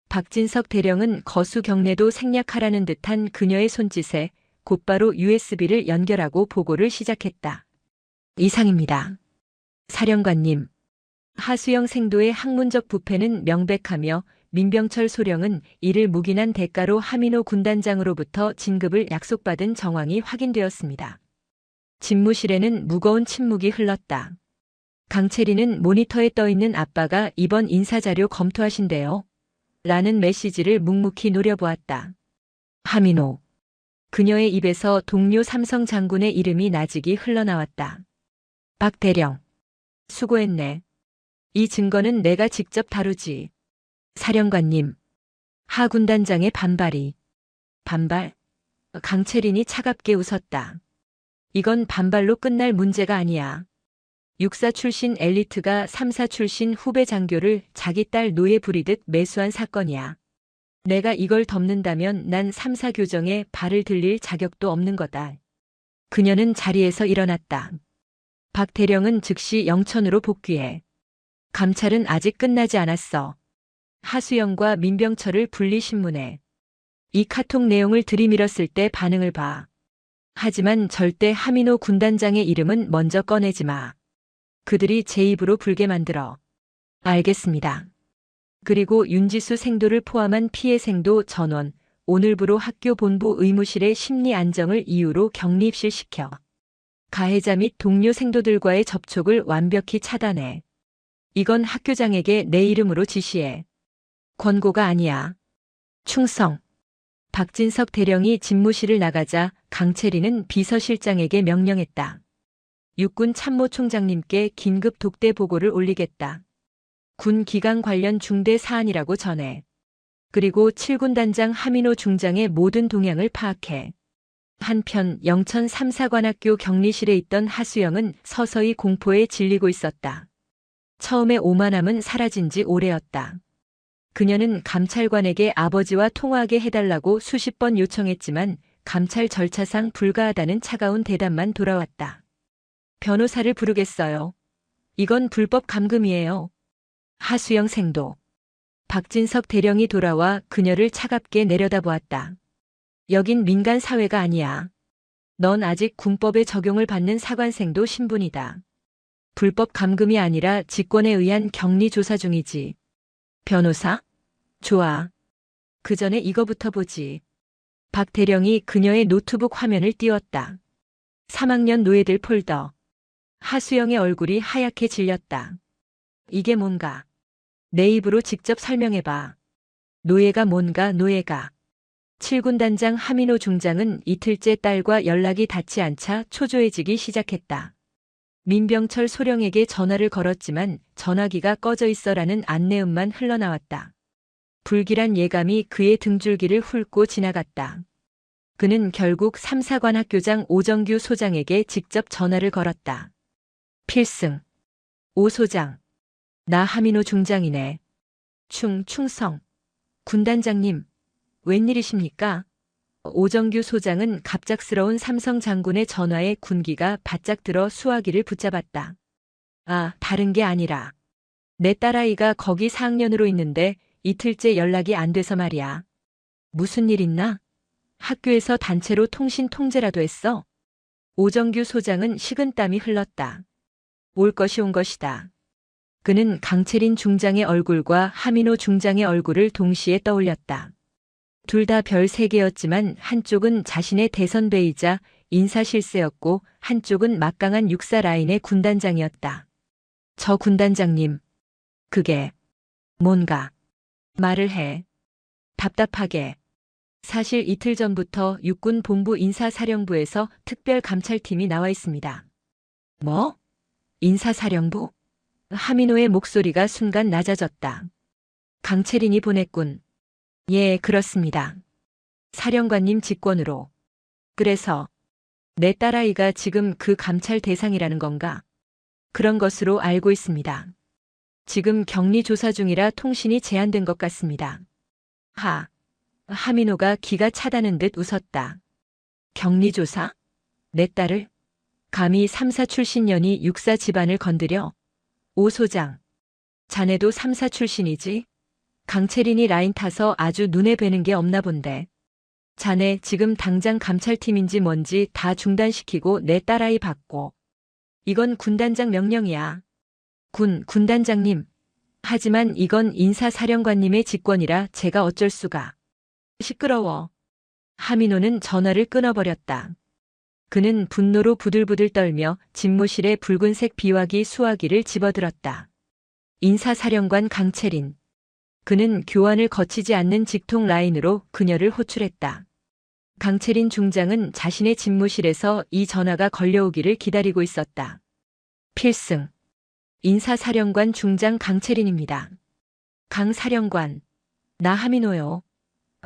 박진석 대령은 거수 경례도 생략하라는 듯한 그녀의 손짓에 곧바로 USB를 연결하고 보고를 시작했다. 이상입니다. 사령관님. 하수영 생도의 학문적 부패는 명백하며 민병철 소령은 이를 묵인한 대가로 하민호 군단장으로부터 진급을 약속받은 정황이 확인되었습니다. 집무실에는 무거운 침묵이 흘렀다. 강채리는 모니터에 떠있는 아빠가 이번 인사자료 검토하신대요. 라는 메시지를 묵묵히 노려보았다. 하민호. 그녀의 입에서 동료 삼성 장군의 이름이 나직이 흘러나왔다. 박 대령. 수고했네. 이 증거는 내가 직접 다루지. 사령관님. 하 군단장의 반발이. 반발? 강채린이 차갑게 웃었다. 이건 반발로 끝날 문제가 아니야. 육사 출신 엘리트가 3사 출신 후배 장교를 자기 딸 노예 부리듯 매수한 사건이야. 내가 이걸 덮는다면 난 3사 교정에 발을 들릴 자격도 없는 거다. 그녀는 자리에서 일어났다. 박 대령은 즉시 영천으로 복귀해. 감찰은 아직 끝나지 않았어. 하수영과 민병철을 분리신문해. 이 카톡 내용을 들이밀었을 때 반응을 봐. 하지만 절대 하민호 군단장의 이름은 먼저 꺼내지 마. 그들이 제 입으로 불게 만들어. 알겠습니다. 그리고 윤지수 생도를 포함한 피해 생도 전원, 오늘부로 학교 본부 의무실의 심리 안정을 이유로 격리 입실시켜. 가해자 및 동료 생도들과의 접촉을 완벽히 차단해. 이건 학교장에게 내 이름으로 지시해. 권고가 아니야. 충성. 박진석 대령이 집무실을 나가자 강채리는 비서실장에게 명령했다. 육군 참모총장님께 긴급 독대 보고를 올리겠다. 군 기강 관련 중대 사안이라고 전해. 그리고 7군 단장 하민호 중장의 모든 동향을 파악해. 한편 영천 3사관학교 격리실에 있던 하수영은 서서히 공포에 질리고 있었다. 처음에 오만함은 사라진 지 오래였다. 그녀는 감찰관에게 아버지와 통화하게 해달라고 수십 번 요청했지만 감찰 절차상 불가하다는 차가운 대답만 돌아왔다. 변호사를 부르겠어요. 이건 불법 감금이에요. 하수영 생도. 박진석 대령이 돌아와 그녀를 차갑게 내려다보았다. 여긴 민간 사회가 아니야. 넌 아직 군법의 적용을 받는 사관생도 신분이다. 불법 감금이 아니라 직권에 의한 격리 조사 중이지. 변호사? 좋아. 그 전에 이거부터 보지. 박 대령이 그녀의 노트북 화면을 띄웠다. 3학년 노예들 폴더. 하수영의 얼굴이 하얗게 질렸다. 이게 뭔가? 내 입으로 직접 설명해봐. 노예가 뭔가 노예가. 7군 단장 하민호 중장은 이틀째 딸과 연락이 닿지 않자 초조해지기 시작했다. 민병철 소령에게 전화를 걸었지만 전화기가 꺼져 있어라는 안내음만 흘러나왔다. 불길한 예감이 그의 등줄기를 훑고 지나갔다. 그는 결국 3사관학교장 오정규 소장에게 직접 전화를 걸었다. 필승. 오 소장. 나 하민호 중장이네. 충성. 군단장님. 웬일이십니까? 오정규 소장은 갑작스러운 삼성 장군의 전화에 군기가 바짝 들어 수화기를 붙잡았다. 아, 다른 게 아니라. 내 딸아이가 거기 4학년으로 있는데 이틀째 연락이 안 돼서 말이야. 무슨 일 있나? 학교에서 단체로 통신 통제라도 했어? 오정규 소장은 식은땀이 흘렀다. 올 것이 온 것이다. 그는 강채린 중장의 얼굴과 하민호 중장의 얼굴을 동시에 떠올렸다. 둘 다 별 3개였지만 한쪽은 자신의 대선배이자 인사실세였고 한쪽은 막강한 육사 라인의 군단장이었다. 저 군단장님. 그게 뭔가. 말을 해. 답답하게. 사실 이틀 전부터 육군 본부 인사사령부에서 특별감찰팀이 나와 있습니다. 뭐? 인사사령부? 하민호의 목소리가 순간 낮아졌다. 강채린이 보냈군. 예, 그렇습니다. 사령관님 직권으로. 그래서 내 딸아이가 지금 그 감찰 대상이라는 건가? 그런 것으로 알고 있습니다. 지금 격리 조사 중이라 통신이 제한된 것 같습니다. 하민호가 기가 차다는 듯 웃었다. 격리 조사? 내 딸을? 감히 3사 출신 년이 6사 집안을 건드려? 오 소장. 자네도 3사 출신이지? 강채린이 라인 타서 아주 눈에 뵈는 게 없나 본데. 자네 지금 당장 감찰팀인지 뭔지 다 중단시키고 내 딸아이 받고. 이건 군단장 명령이야. 군단장님. 하지만 이건 인사사령관님의 직권이라 제가 어쩔 수가. 시끄러워. 하민호는 전화를 끊어버렸다. 그는 분노로 부들부들 떨며 집무실에 붉은색 비화기 수화기를 집어들었다. 인사사령관 강채린. 그는 교환을 거치지 않는 직통 라인으로 그녀를 호출했다. 강채린 중장은 자신의 집무실에서 이 전화가 걸려오기를 기다리고 있었다. 필승. 인사사령관 중장 강채린입니다. 강 사령관. 나 하민호요.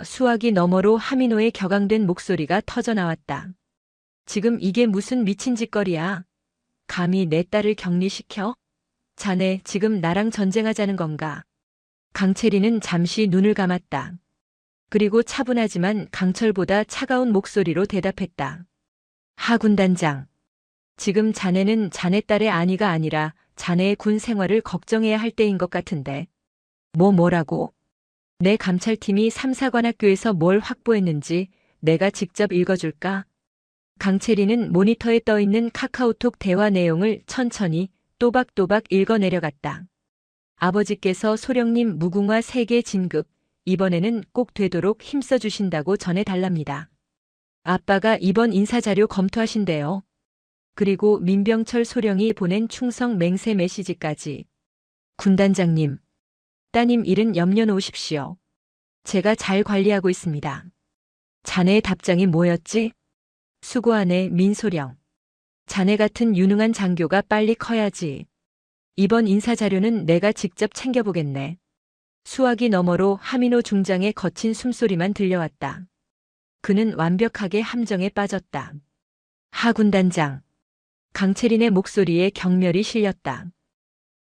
수화기 너머로 하민호의 격앙된 목소리가 터져나왔다. 지금 이게 무슨 미친 짓거리야. 감히 내 딸을 격리시켜? 자네 지금 나랑 전쟁하자는 건가? 강채린은 잠시 눈을 감았다. 그리고 차분하지만 강철보다 차가운 목소리로 대답했다. 하 군단장. 지금 자네는 자네 딸의 안위가 아니라 자네의 군 생활을 걱정해야 할 때인 것 같은데. 뭐라고? 내 감찰팀이 3사관학교에서 뭘 확보했는지 내가 직접 읽어줄까? 강채린은 모니터에 떠있는 카카오톡 대화 내용을 천천히 또박또박 읽어내려갔다. 아버지께서 소령님 무궁화 3개 진급, 이번에는 꼭 되도록 힘써주신다고 전해달랍니다. 아빠가 이번 인사자료 검토하신대요. 그리고 민병철 소령이 보낸 충성 맹세 메시지까지. 군단장님, 따님 일은 염려 놓으십시오. 제가 잘 관리하고 있습니다. 자네의 답장이 뭐였지? 수고하네 민소령. 자네 같은 유능한 장교가 빨리 커야지. 이번 인사자료는 내가 직접 챙겨보겠네. 수화기 너머로 하민호 중장의 거친 숨소리만 들려왔다. 그는 완벽하게 함정에 빠졌다. 하 군단장. 강채린의 목소리에 경멸이 실렸다.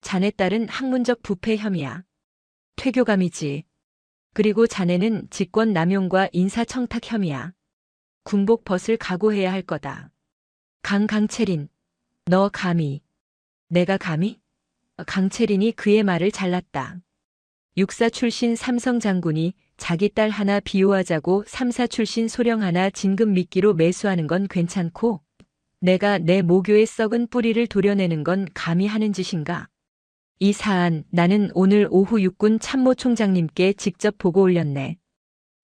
자네 딸은 학문적 부패 혐의야. 퇴교감이지. 그리고 자네는 직권 남용과 인사청탁 혐의야. 군복 벗을 각오해야 할 거다. 강채린. 너 감히. 내가 감히? 강채린이 그의 말을 잘랐다. 육사 출신 삼성 장군이 자기 딸 하나 비호하자고 삼사 출신 소령 하나 진급 미끼로 매수하는 건 괜찮고 내가 내 모교의 썩은 뿌리를 도려내는 건 감히 하는 짓인가? 이 사안 나는 오늘 오후 육군 참모총장님께 직접 보고 올렸네.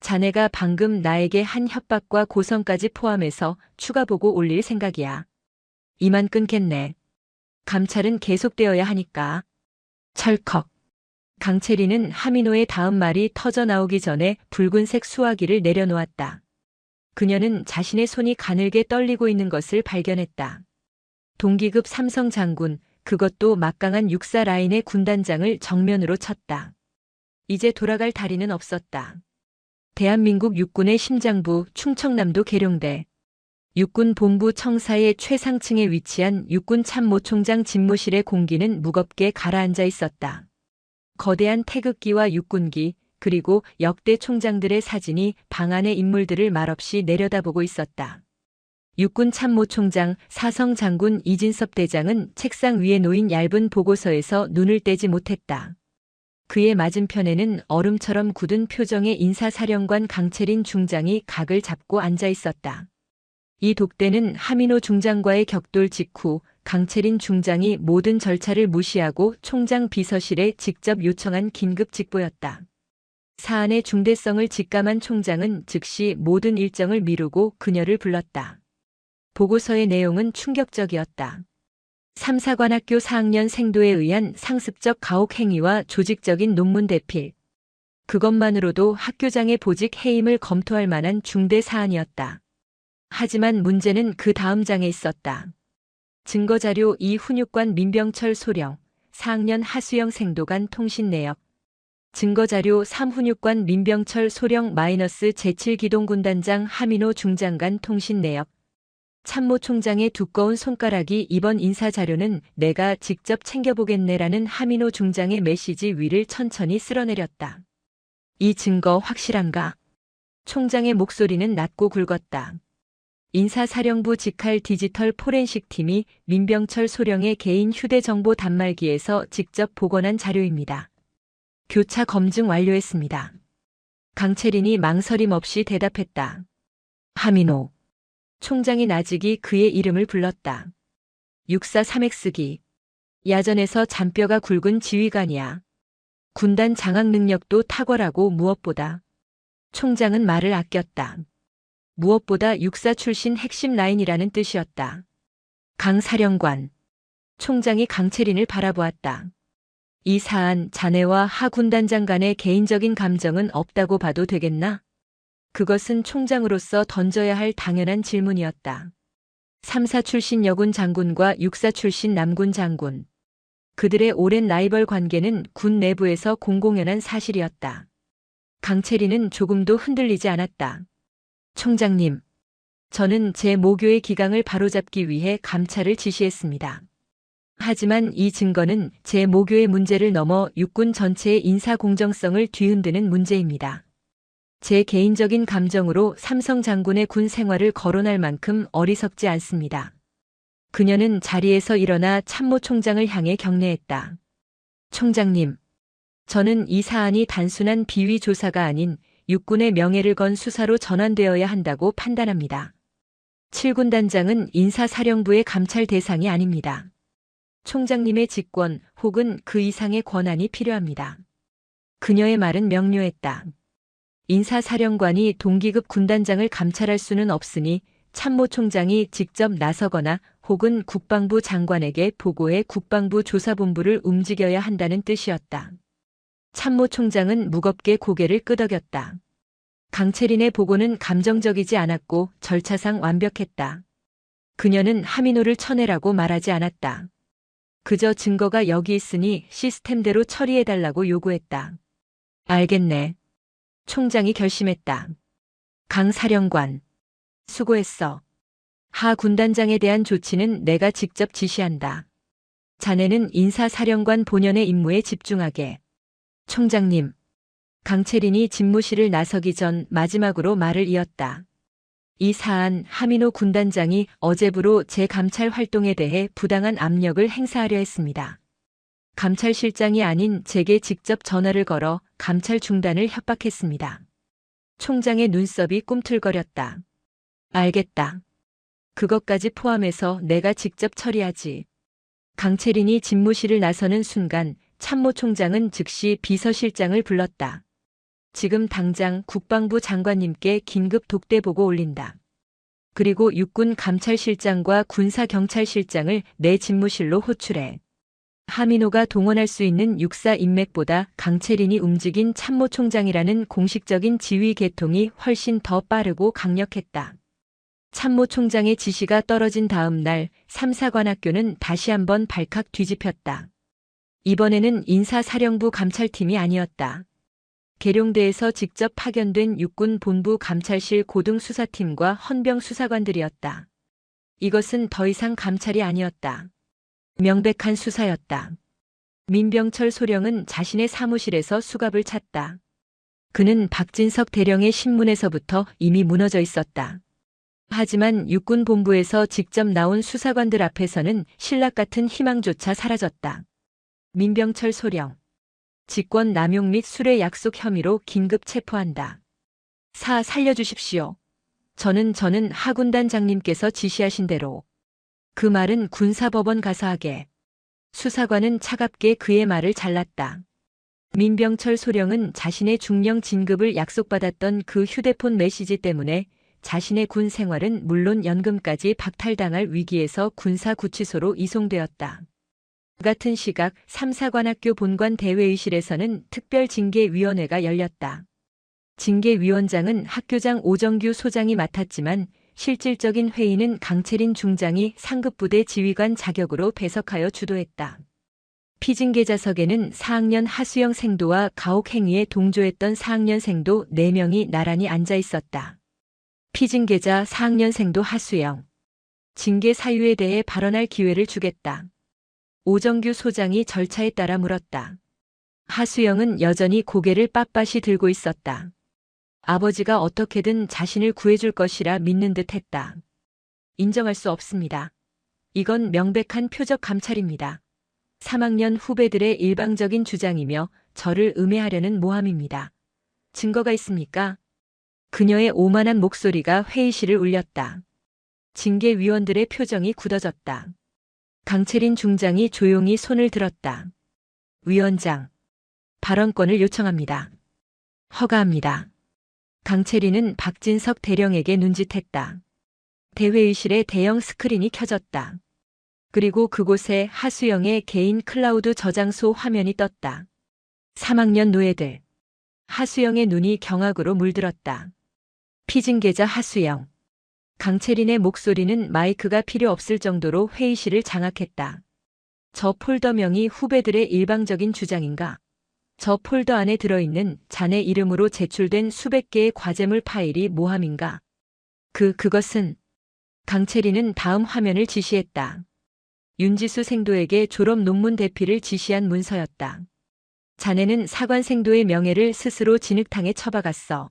자네가 방금 나에게 한 협박과 고성까지 포함해서 추가 보고 올릴 생각이야. 이만 끊겠네. 감찰은 계속되어야 하니까. 철컥. 강채리는 하민호의 다음 말이 터져 나오기 전에 붉은색 수화기를 내려놓았다. 그녀는 자신의 손이 가늘게 떨리고 있는 것을 발견했다. 동기급 삼성 장군, 그것도 막강한 육사 라인의 군단장을 정면으로 쳤다. 이제 돌아갈 다리는 없었다. 대한민국 육군의 심장부 충청남도 계룡대. 육군 본부 청사의 최상층에 위치한 육군 참모총장 집무실의 공기는 무겁게 가라앉아 있었다. 거대한 태극기와 육군기, 그리고 역대 총장들의 사진이 방 안의 인물들을 말없이 내려다보고 있었다. 육군 참모총장 사성 장군 이진섭 대장은 책상 위에 놓인 얇은 보고서에서 눈을 떼지 못했다. 그의 맞은편에는 얼음처럼 굳은 표정의 인사사령관 강채린 중장이 각을 잡고 앉아 있었다. 이 독대는 하민호 중장과의 격돌 직후 강채린 중장이 모든 절차를 무시하고 총장 비서실에 직접 요청한 긴급 직보였다. 사안의 중대성을 직감한 총장은 즉시 모든 일정을 미루고 그녀를 불렀다. 보고서의 내용은 충격적이었다. 삼사관학교 4학년 생도에 의한 상습적 가혹 행위와 조직적인 논문 대필. 그것만으로도 학교장의 보직 해임을 검토할 만한 중대 사안이었다. 하지만 문제는 그 다음 장에 있었다. 증거자료 이훈육관 민병철 소령, 4학년 하수영 생도간 통신 내역. 증거자료 3훈육관 민병철 소령 -제7기동군단장 하민호 중장간 통신 내역. 참모총장의 두꺼운 손가락이 이번 인사자료는 내가 직접 챙겨보겠네라는 하민호 중장의 메시지 위를 천천히 쓸어내렸다. 이 증거 확실한가? 총장의 목소리는 낮고 굵었다. 인사사령부 직할 디지털 포렌식 팀이 민병철 소령의 개인 휴대정보 단말기에서 직접 복원한 자료입니다. 교차 검증 완료했습니다. 강채린이 망설임 없이 대답했다. 하민호. 총장이 나직이 그의 이름을 불렀다. 육사 3X기. 야전에서 잔뼈가 굵은 지휘관이야. 군단 장악 능력도 탁월하고 무엇보다. 총장은 말을 아꼈다. 무엇보다 육사 출신 핵심 라인이라는 뜻이었다. 강 사령관. 총장이 강채린을 바라보았다. 이 사안 자네와 하 군단장 간의 개인적인 감정은 없다고 봐도 되겠나? 그것은 총장으로서 던져야 할 당연한 질문이었다. 3사 출신 여군 장군과 6사 출신 남군 장군. 그들의 오랜 라이벌 관계는 군 내부에서 공공연한 사실이었다. 강채린은 조금도 흔들리지 않았다. 총장님, 저는 제 모교의 기강을 바로잡기 위해 감찰을 지시했습니다. 하지만 이 증거는 제 모교의 문제를 넘어 육군 전체의 인사 공정성을 뒤흔드는 문제입니다. 제 개인적인 감정으로 삼성 장군의 군 생활을 거론할 만큼 어리석지 않습니다. 그녀는 자리에서 일어나 참모총장을 향해 경례했다. 총장님, 저는 이 사안이 단순한 비위 조사가 아닌 육군의 명예를 건 수사로 전환되어야 한다고 판단합니다. 7군 단장은 인사사령부의 감찰 대상이 아닙니다. 총장님의 직권 혹은 그 이상의 권한이 필요합니다. 그녀의 말은 명료했다. 인사사령관이 동기급 군단장을 감찰할 수는 없으니 참모총장이 직접 나서거나 혹은 국방부 장관에게 보고해 국방부 조사본부를 움직여야 한다는 뜻이었다. 참모총장은 무겁게 고개를 끄덕였다. 강채린의 보고는 감정적이지 않았고 절차상 완벽했다. 그녀는 하민호를 쳐내라고 말하지 않았다. 그저 증거가 여기 있으니 시스템대로 처리해달라고 요구했다. 알겠네. 총장이 결심했다. 강 사령관. 수고했어. 하 군단장에 대한 조치는 내가 직접 지시한다. 자네는 인사사령관 본연의 임무에 집중하게. 총장님. 강채린이 집무실을 나서기 전 마지막으로 말을 이었다. 이 사안 하민호 군단장이 어제부로 제 감찰 활동에 대해 부당한 압력을 행사하려 했습니다. 감찰실장이 아닌 제게 직접 전화를 걸어 감찰 중단을 협박했습니다. 총장의 눈썹이 꿈틀거렸다. 알겠다. 그것까지 포함해서 내가 직접 처리하지. 강채린이 집무실을 나서는 순간 참모총장은 즉시 비서실장을 불렀다. 지금 당장 국방부 장관님께 긴급 독대보고 올린다. 그리고 육군 감찰실장과 군사경찰실장을 내 집무실로 호출해. 하민호가 동원할 수 있는 육사 인맥보다 강채린이 움직인 참모총장이라는 공식적인 지휘 계통이 훨씬 더 빠르고 강력했다. 참모총장의 지시가 떨어진 다음 날 3사관학교는 다시 한번 발칵 뒤집혔다. 이번에는 인사사령부 감찰팀이 아니었다. 계룡대에서 직접 파견된 육군 본부 감찰실 고등수사팀과 헌병 수사관들이었다. 이것은 더 이상 감찰이 아니었다. 명백한 수사였다. 민병철 소령은 자신의 사무실에서 수갑을 찼다. 그는 박진석 대령의 신문에서부터 이미 무너져 있었다. 하지만 육군 본부에서 직접 나온 수사관들 앞에서는 신락 같은 희망조차 사라졌다. 민병철 소령. 직권 남용 및 술의 약속 혐의로 긴급 체포한다. 사 살려주십시오. 저는 하군단장님께서 지시하신 대로. 그 말은 군사법원 가서 하게. 수사관은 차갑게 그의 말을 잘랐다. 민병철 소령은 자신의 중령 진급을 약속받았던 그 휴대폰 메시지 때문에 자신의 군 생활은 물론 연금까지 박탈당할 위기에서 군사구치소로 이송되었다. 같은 시각 3사관학교 본관 대회의실에서는 특별징계위원회가 열렸다. 징계위원장은 학교장 오정규 소장이 맡았지만 실질적인 회의는 강채린 중장이 상급부대 지휘관 자격으로 배석하여 주도했다. 피징계자석에는 4학년 하수영 생도와 가혹행위에 동조했던 4학년 생도 4명이 나란히 앉아 있었다. 피징계자 4학년 생도 하수영. 징계 사유에 대해 발언할 기회를 주겠다. 오정규 소장이 절차에 따라 물었다. 하수영은 여전히 고개를 빳빳이 들고 있었다. 아버지가 어떻게든 자신을 구해줄 것이라 믿는 듯 했다. 인정할 수 없습니다. 이건 명백한 표적 감찰입니다. 3학년 후배들의 일방적인 주장이며 저를 음해하려는 모함입니다. 증거가 있습니까? 그녀의 오만한 목소리가 회의실을 울렸다. 징계위원들의 표정이 굳어졌다. 강채린 중장이 조용히 손을 들었다. 위원장, 발언권을 요청합니다. 허가합니다. 강채린은 박진석 대령에게 눈짓했다. 대회의실에 대형 스크린이 켜졌다. 그리고 그곳에 하수영의 개인 클라우드 저장소 화면이 떴다. 3학년 노예들. 하수영의 눈이 경악으로 물들었다. 피징계자 하수영. 강채린의 목소리는 마이크가 필요 없을 정도로 회의실을 장악했다. 저 폴더명이 후배들의 일방적인 주장인가? 저 폴더 안에 들어있는 자네 이름으로 제출된 수백 개의 과제물 파일이 모함인가? 그것은 강채린은 다음 화면을 지시했다. 윤지수 생도에게 졸업 논문 대피를 지시한 문서였다. 자네는 사관 생도의 명예를 스스로 진흙탕에 처박았어.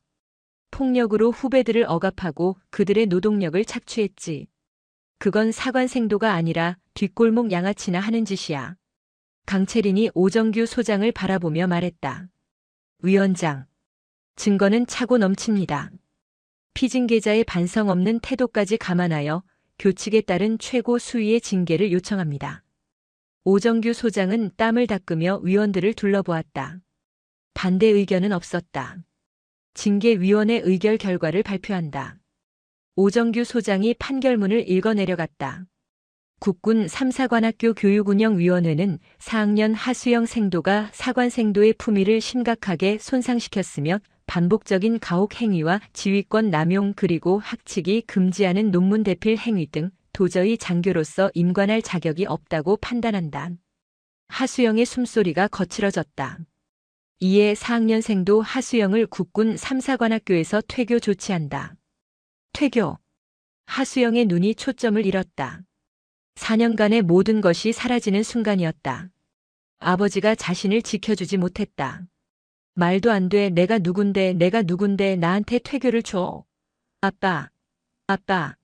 폭력으로 후배들을 억압하고 그들의 노동력을 착취했지. 그건 사관 생도가 아니라 뒷골목 양아치나 하는 짓이야. 강채린이 오정규 소장을 바라보며 말했다. 위원장, 증거는 차고 넘칩니다. 피징계자의 반성 없는 태도까지 감안하여 교칙에 따른 최고 수위의 징계를 요청합니다. 오정규 소장은 땀을 닦으며 위원들을 둘러보았다. 반대 의견은 없었다. 징계위원회 의결 결과를 발표한다. 오정규 소장이 판결문을 읽어 내려갔다. 국군 3사관학교 교육운영위원회는 4학년 하수영 생도가 사관 생도의 품위를 심각하게 손상시켰으며 반복적인 가혹 행위와 지휘권 남용 그리고 학칙이 금지하는 논문 대필 행위 등 도저히 장교로서 임관할 자격이 없다고 판단한다. 하수영의 숨소리가 거칠어졌다. 이에 4학년생도 하수영을 국군 3사관학교에서 퇴교 조치한다. 퇴교. 하수영의 눈이 초점을 잃었다. 4년간의 모든 것이 사라지는 순간이었다. 아버지가 자신을 지켜주지 못했다. 말도 안 돼. 내가 누군데 나한테 퇴교를 줘. 아빠. 아빠.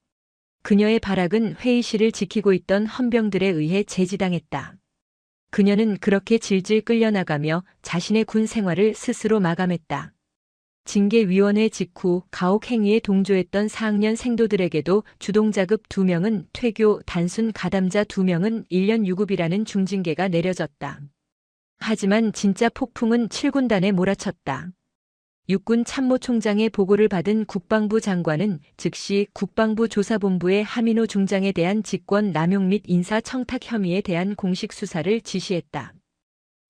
그녀의 발악은 회의실을 지키고 있던 헌병들에 의해 제지당했다. 그녀는 그렇게 질질 끌려나가며 자신의 군 생활을 스스로 마감했다. 징계위원회 직후 가혹 행위에 동조했던 4학년 생도들에게도 주동자급 2명은 퇴교, 단순 가담자 2명은 1년 유급이라는 중징계가 내려졌다. 하지만 진짜 폭풍은 7군단에 몰아쳤다. 육군 참모총장의 보고를 받은 국방부 장관은 즉시 국방부 조사본부에 하민호 중장에 대한 직권 남용 및 인사 청탁 혐의에 대한 공식 수사를 지시했다.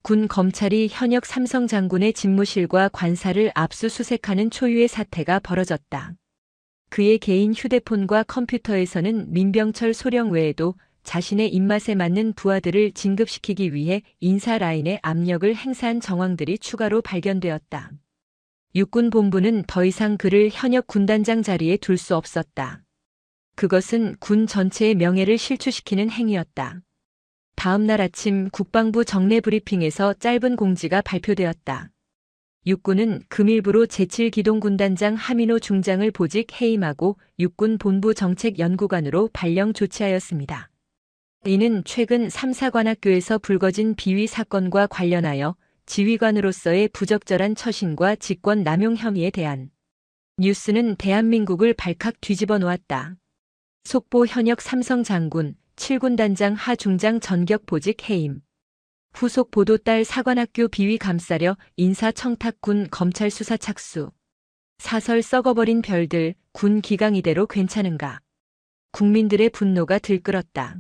군 검찰이 현역 삼성 장군의 집무실과 관사를 압수수색하는 초유의 사태가 벌어졌다. 그의 개인 휴대폰과 컴퓨터에서는 민병철 소령 외에도 자신의 입맛에 맞는 부하들을 진급시키기 위해 인사 라인에 압력을 행사한 정황들이 추가로 발견되었다. 육군본부는 더 이상 그를 현역 군단장 자리에 둘 수 없었다. 그것은 군 전체의 명예를 실추시키는 행위였다. 다음 날 아침 국방부 정례 브리핑에서 짧은 공지가 발표되었다. 육군은 금일부로 제7기동군단장 하민호 중장을 보직 해임하고 육군 본부 정책연구관으로 발령 조치하였습니다. 이는 최근 3사관학교에서 불거진 비위 사건과 관련하여 지휘관으로서의 부적절한 처신과 직권 남용 혐의에 대한 뉴스는 대한민국을 발칵 뒤집어 놓았다. 속보 현역 삼성 장군, 7군단장 하 중장 전격 보직 해임. 후속 보도 딸 사관학교 비위 감싸려 인사청탁 군 검찰 수사 착수. 사설 썩어버린 별들, 군 기강 이대로 괜찮은가. 국민들의 분노가 들끓었다.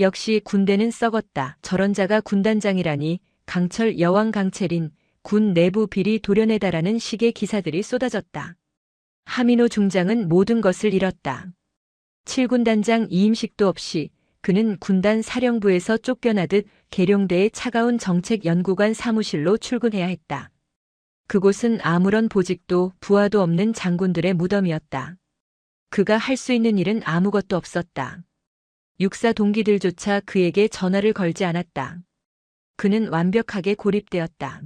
역시 군대는 썩었다. 저런 자가 군단장이라니. 강철 여왕 강채린, 군 내부 비리 도려내다라는 식의 기사들이 쏟아졌다. 하민호 중장은 모든 것을 잃었다. 7군단장 이임식도 없이 그는 군단 사령부에서 쫓겨나듯 계룡대의 차가운 정책연구관 사무실로 출근해야 했다. 그곳은 아무런 보직도 부하도 없는 장군들의 무덤이었다. 그가 할 수 있는 일은 아무것도 없었다. 육사 동기들조차 그에게 전화를 걸지 않았다. 그는 완벽하게 고립되었다.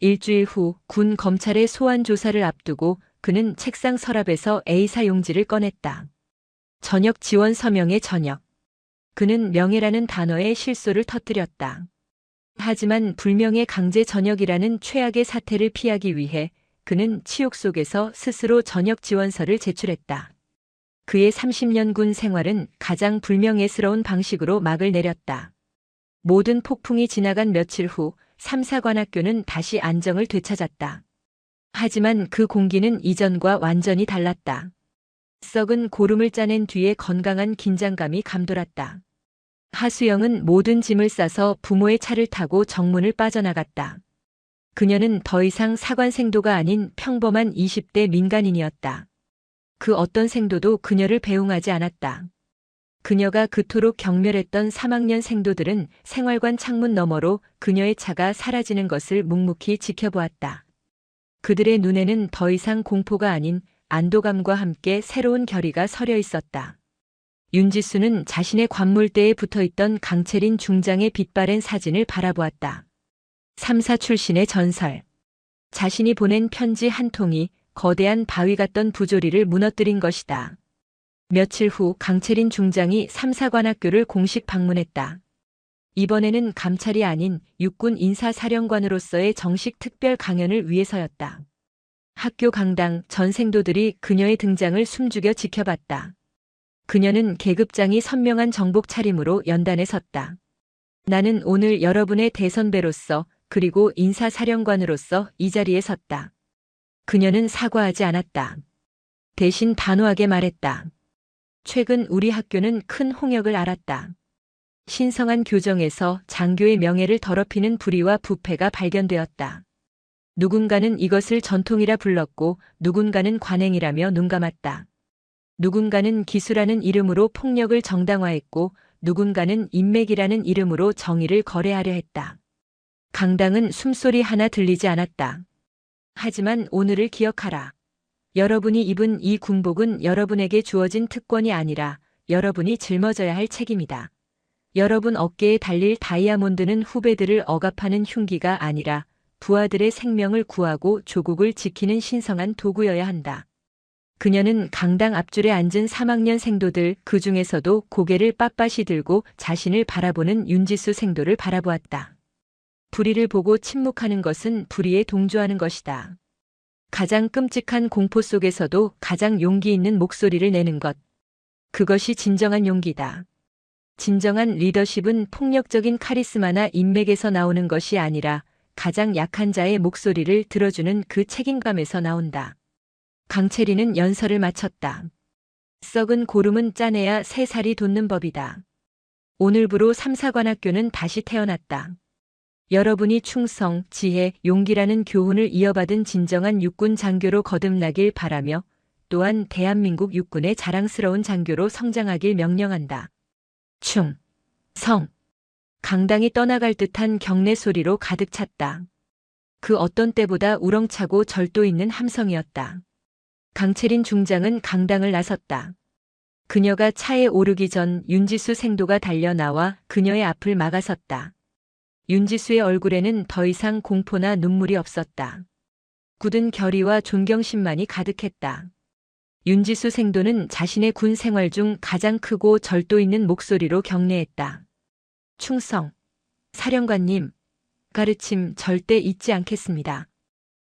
일주일 후 군 검찰의 소환 조사를 앞두고 그는 책상 서랍에서 A사 용지를 꺼냈다. 전역 지원 서명의 전역. 그는 명예라는 단어의 실소를 터뜨렸다. 하지만 불명예 강제 전역이라는 최악의 사태를 피하기 위해 그는 치욕 속에서 스스로 전역 지원서를 제출했다. 그의 30년 군 생활은 가장 불명예스러운 방식으로 막을 내렸다. 모든 폭풍이 지나간 며칠 후 3사관학교는 다시 안정을 되찾았다. 하지만 그 공기는 이전과 완전히 달랐다. 썩은 고름을 짜낸 뒤에 건강한 긴장감이 감돌았다. 하수영은 모든 짐을 싸서 부모의 차를 타고 정문을 빠져나갔다. 그녀는 더 이상 사관생도가 아닌 평범한 20대 민간인이었다. 그 어떤 생도도 그녀를 배웅하지 않았다. 그녀가 그토록 경멸했던 3학년 생도들은 생활관 창문 너머로 그녀의 차가 사라지는 것을 묵묵히 지켜보았다. 그들의 눈에는 더 이상 공포가 아닌 안도감과 함께 새로운 결의가 서려 있었다. 윤지수는 자신의 관물대에 붙어있던 강채린 중장의 빛바랜 사진을 바라보았다. 3사 출신의 전설. 자신이 보낸 편지 한 통이 거대한 바위 같던 부조리를 무너뜨린 것이다. 며칠 후 강채린 중장이 3사관학교를 공식 방문했다. 이번에는 감찰이 아닌 육군 인사사령관으로서의 정식 특별 강연을 위해서였다. 학교 강당 전생도들이 그녀의 등장을 숨죽여 지켜봤다. 그녀는 계급장이 선명한 정복 차림으로 연단에 섰다. 나는 오늘 여러분의 대선배로서 그리고 인사사령관으로서 이 자리에 섰다. 그녀는 사과하지 않았다. 대신 단호하게 말했다. 최근 우리 학교는 큰 홍역을 앓았다. 신성한 교정에서 장교의 명예를 더럽히는 불의와 부패가 발견되었다. 누군가는 이것을 전통이라 불렀고 누군가는 관행이라며 눈감았다. 누군가는 기수라는 이름으로 폭력을 정당화했고 누군가는 인맥이라는 이름으로 정의를 거래하려 했다. 강당은 숨소리 하나 들리지 않았다. 하지만 오늘을 기억하라. 여러분이 입은 이 군복은 여러분에게 주어진 특권이 아니라 여러분이 짊어져야 할 책임이다. 여러분 어깨에 달릴 다이아몬드는 후배들을 억압하는 흉기가 아니라 부하들의 생명을 구하고 조국을 지키는 신성한 도구여야 한다. 그녀는 강당 앞줄에 앉은 3학년 생도들 그 중에서도 고개를 빳빳이 들고 자신을 바라보는 윤지수 생도를 바라보았다. 불의를 보고 침묵하는 것은 불의에 동조하는 것이다. 가장 끔찍한 공포 속에서도 가장 용기 있는 목소리를 내는 것. 그것이 진정한 용기다. 진정한 리더십은 폭력적인 카리스마나 인맥에서 나오는 것이 아니라 가장 약한 자의 목소리를 들어주는 그 책임감에서 나온다. 강채리는 연설을 마쳤다. 썩은 고름은 짜내야 새 살이 돋는 법이다. 오늘부로 삼사관학교는 다시 태어났다. 여러분이 충성, 지혜, 용기라는 교훈을 이어받은 진정한 육군 장교로 거듭나길 바라며 또한 대한민국 육군의 자랑스러운 장교로 성장하길 명령한다. 충성. 강당이 떠나갈 듯한 경례 소리로 가득 찼다. 그 어떤 때보다 우렁차고 절도 있는 함성이었다. 강채린 중장은 강당을 나섰다. 그녀가 차에 오르기 전 윤지수 생도가 달려 나와 그녀의 앞을 막아섰다. 윤지수의 얼굴에는 더 이상 공포나 눈물이 없었다. 굳은 결의와 존경심만이 가득했다. 윤지수 생도는 자신의 군 생활 중 가장 크고 절도 있는 목소리로 경례했다. 충성. 사령관님, 가르침 절대 잊지 않겠습니다.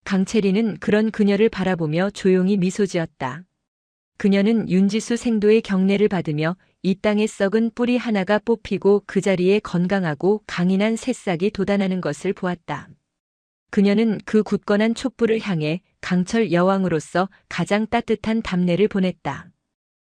강채리는 그런 그녀를 바라보며 조용히 미소 지었다. 그녀는 윤지수 생도의 경례를 받으며 이 땅에 썩은 뿌리 하나가 뽑히고 그 자리에 건강하고 강인한 새싹이 돋아나는 것을 보았다. 그녀는 그 굳건한 촛불을 향해 강철 여왕으로서 가장 따뜻한 답례를 보냈다.